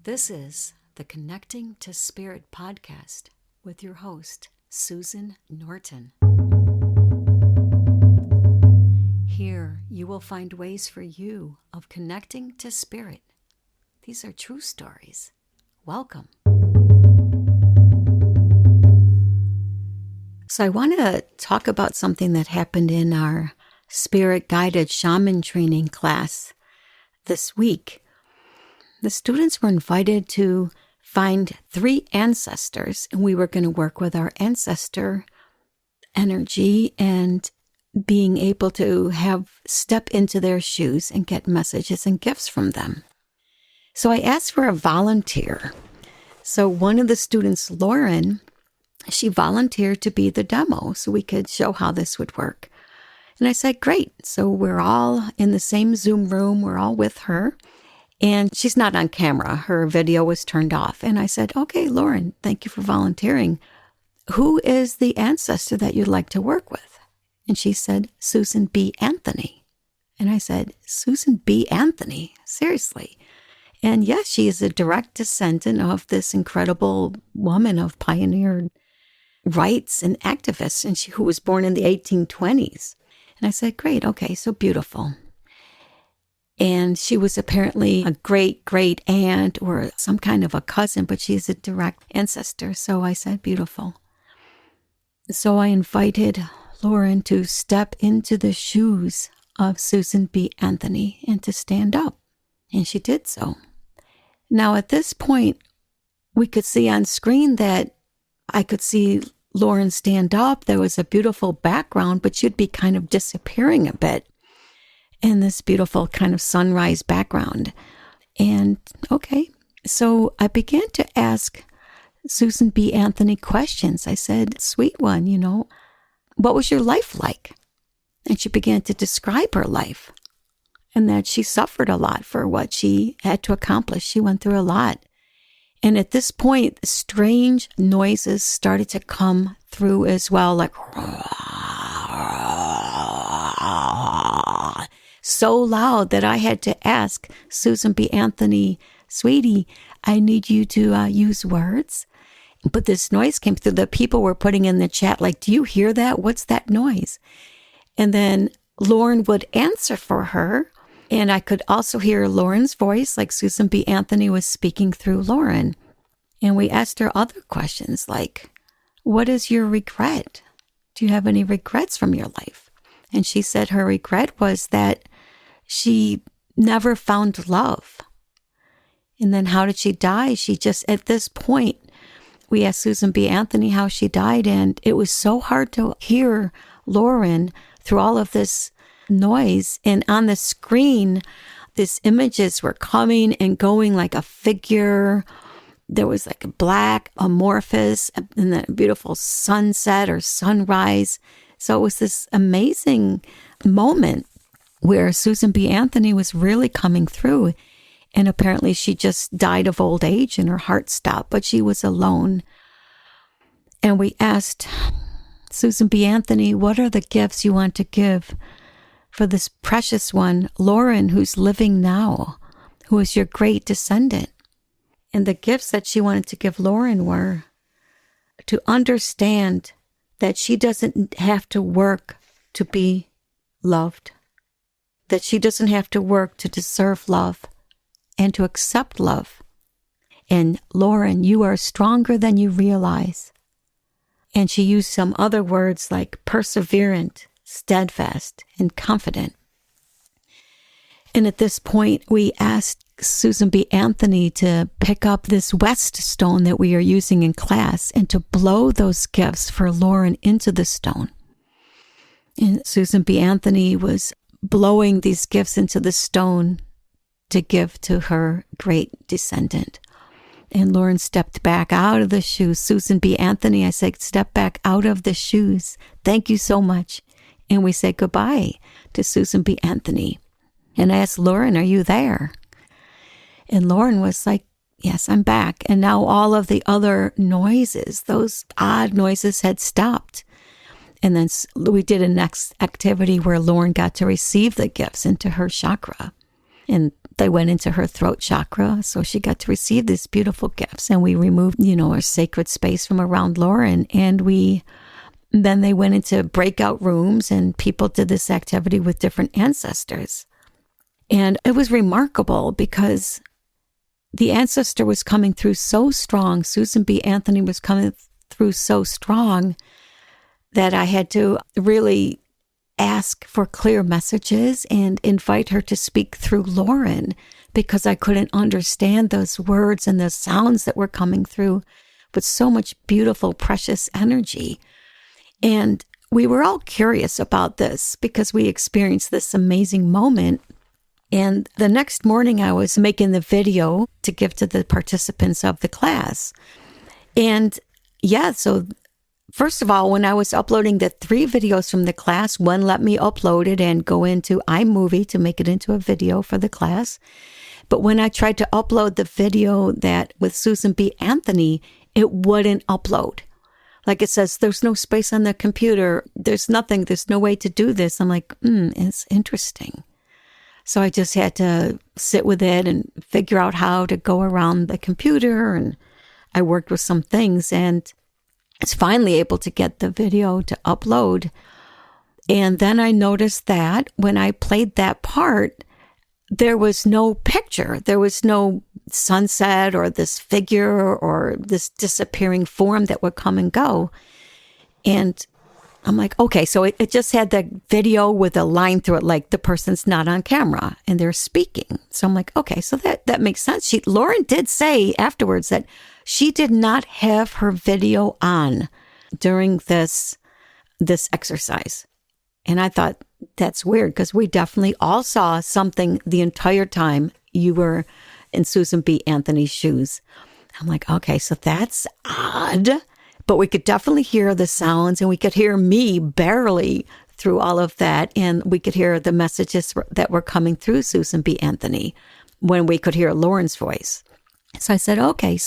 This is the Connecting to Spirit podcast with your host, Susan Norton. Here you will find ways for you of connecting to Spirit. These are true stories. Welcome. So I want to talk about something that happened in our Spirit Guided Shaman Training class this week. The students were invited to find 3 ancestors, and we were going to work with our ancestor energy and being able to step into their shoes and get messages and gifts from them. So I asked for a volunteer. So one of the students, Lauren, she volunteered to be the demo so we could show how this would work. And I said, great. So we're all in the same Zoom room. We're all with her. And she's not on camera. Her video was turned off. And I said, okay, Lauren, thank you for volunteering. Who is the ancestor that you'd like to work with? And she said, Susan B. Anthony. And I said, Susan B. Anthony? Seriously? And yes, she is a direct descendant of this incredible woman of pioneered rights and activists, and who was born in the 1820s. And I said, great, okay, so beautiful. And she was apparently a great aunt or some kind of a cousin, but she's a direct ancestor. So I said, beautiful. So I invited Lauren to step into the shoes of Susan B. Anthony and to stand up. And she did so. Now at this point, we could see on screen that I could see Lauren stand up. There was a beautiful background, but she'd be kind of disappearing a bit in this beautiful kind of sunrise background. And okay, so I began to ask Susan B. Anthony questions. I said, sweet one, what was your life like? And she began to describe her life and that she suffered a lot for what she had to accomplish. She went through a lot. And at this point, strange noises started to come through as well, like so loud that I had to ask Susan B. Anthony, sweetie, I need you to use words. But this noise came through. The people were putting in the chat, like, do you hear that? What's that noise? And then Lauren would answer for her. And I could also hear Lauren's voice, like Susan B. Anthony was speaking through Lauren. And we asked her other questions, like, what is your regret? Do you have any regrets from your life? And she said her regret was that she never found love. And then how did she die? She just, at this point, we asked Susan B. Anthony how she died, and it was so hard to hear Lauren through all of this noise. And on the screen, these images were coming and going like a figure. There was like a black amorphous and then a beautiful sunset or sunrise. So it was this amazing moment where Susan B. Anthony was really coming through. And apparently she just died of old age and her heart stopped, but she was alone. And we asked Susan B. Anthony, what are the gifts you want to give for this precious one, Lauren, who's living now, who is your great descendant? And the gifts that she wanted to give Lauren were to understand that she doesn't have to work to be loved, that she doesn't have to work to deserve love and to accept love. And Lauren, you are stronger than you realize. And she used some other words like perseverant, steadfast, and confident. And at this point, we asked Susan B. Anthony to pick up this West stone that we are using in class and to blow those gifts for Lauren into the stone. And Susan B. Anthony was blowing these gifts into the stone to give to her great descendant. And Lauren stepped back out of the shoes. Susan B. Anthony, I said, step back out of the shoes. Thank you so much. And we said goodbye to Susan B. Anthony. And I asked Lauren, are you there? And Lauren was like, yes, I'm back. And now all of the other noises, those odd noises had stopped. And then we did a next activity where Lauren got to receive the gifts into her chakra. And They went into her throat chakra, so she got to receive these beautiful gifts. And we removed, our sacred space from around Lauren. And then they went into breakout rooms, and people did this activity with different ancestors. And it was remarkable because the ancestor was coming through so strong. Susan B. Anthony was coming through so strong that I had to really ask for clear messages and invite her to speak through Lauren, because I couldn't understand those words and the sounds that were coming through with so much beautiful, precious energy. And we were all curious about this because we experienced this amazing moment. And the next morning I was making the video to give to the participants of the class. And so first of all, when I was uploading the 3 videos from the class, one let me upload it and go into iMovie to make it into a video for the class. But when I tried to upload the video that with Susan B. Anthony, it wouldn't upload. Like it says, there's no space on the computer. There's nothing. There's no way to do this. I'm like, it's interesting. So I just had to sit with it and figure out how to go around the computer. And I worked with some things and it's finally able to get the video to upload. And then I noticed that when I played that part, there was no picture. There was no sunset or this figure or this disappearing form that would come and go. And I'm like, okay, so it just had the video with a line through it, like the person's not on camera and they're speaking. So I'm like, okay, so that makes sense. Lauren did say afterwards that she did not have her video on during this exercise. And I thought, that's weird, because we definitely all saw something the entire time you were in Susan B. Anthony's shoes. I'm like, okay, so that's odd. But we could definitely hear the sounds, and we could hear me barely through all of that. And we could hear the messages that were coming through Susan B. Anthony when we could hear Lauren's voice. So I said, okay,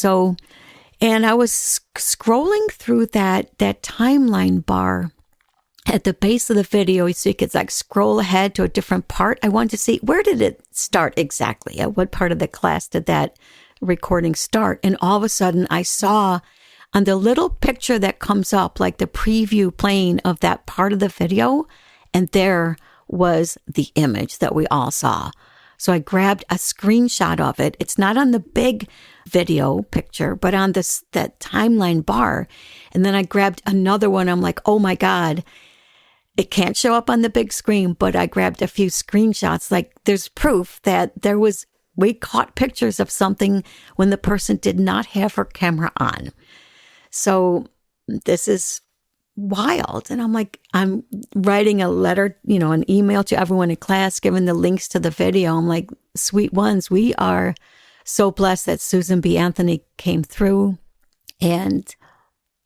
and I was scrolling through that timeline bar at the base of the video, so you could like scroll ahead to a different part. I wanted to see, where did it start exactly? At what part of the class did that recording start? And all of a sudden I saw on the little picture that comes up, like the preview playing of that part of the video, and there was the image that we all saw. So I grabbed a screenshot of it. It's not on the big video picture, but on that timeline bar. And then I grabbed another one. I'm like, oh my God, it can't show up on the big screen, but I grabbed a few screenshots. Like there's proof that we caught pictures of something when the person did not have her camera on. So this is wild. And I'm like, I'm writing a letter, an email to everyone in class, giving the links to the video. I'm like, sweet ones, we are so blessed that Susan B. Anthony came through and,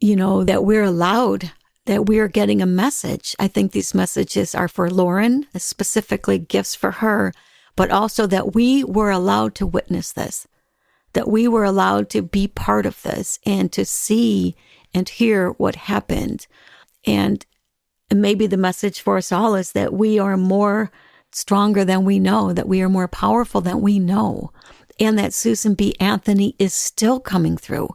that we're allowed, that we are getting a message. I think these messages are for Lauren, specifically gifts for her, but also that we were allowed to witness this, that we were allowed to be part of this and to see and hear what happened. And maybe the message for us all is that we are more stronger than we know, that we are more powerful than we know, and that Susan B. Anthony is still coming through.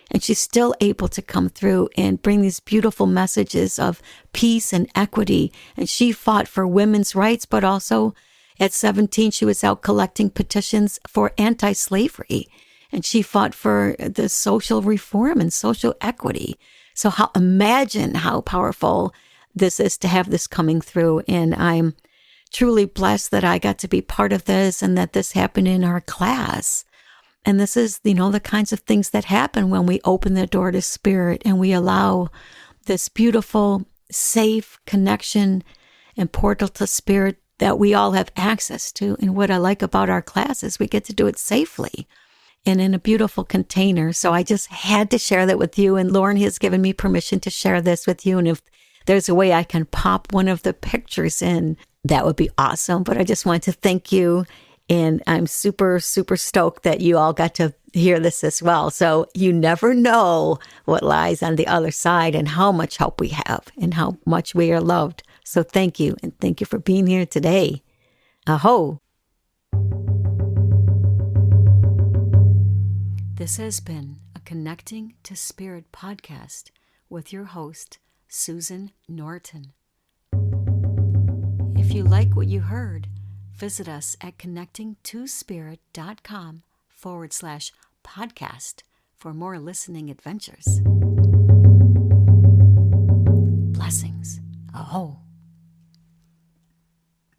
And she's still able to come through and bring these beautiful messages of peace and equity. And she fought for women's rights, but also at 17, she was out collecting petitions for anti-slavery. And she fought for the social reform and social equity. So imagine how powerful this is to have this coming through. And I'm truly blessed that I got to be part of this and that this happened in our class. And this is, the kinds of things that happen when we open the door to spirit and we allow this beautiful, safe connection and portal to spirit that we all have access to. And what I like about our class is we get to do it safely and in a beautiful container. So I just had to share that with you. And Lauren has given me permission to share this with you. And if there's a way I can pop one of the pictures in, that would be awesome. But I just want to thank you. And I'm super, super stoked that you all got to hear this as well. So you never know what lies on the other side and how much help we have and how much we are loved. So thank you. And thank you for being here today. Aho. This has been a Connecting to Spirit podcast with your host, Susan Norton. If you like what you heard, visit us at connectingtospirit.com/podcast for more listening adventures. Blessings. Aho.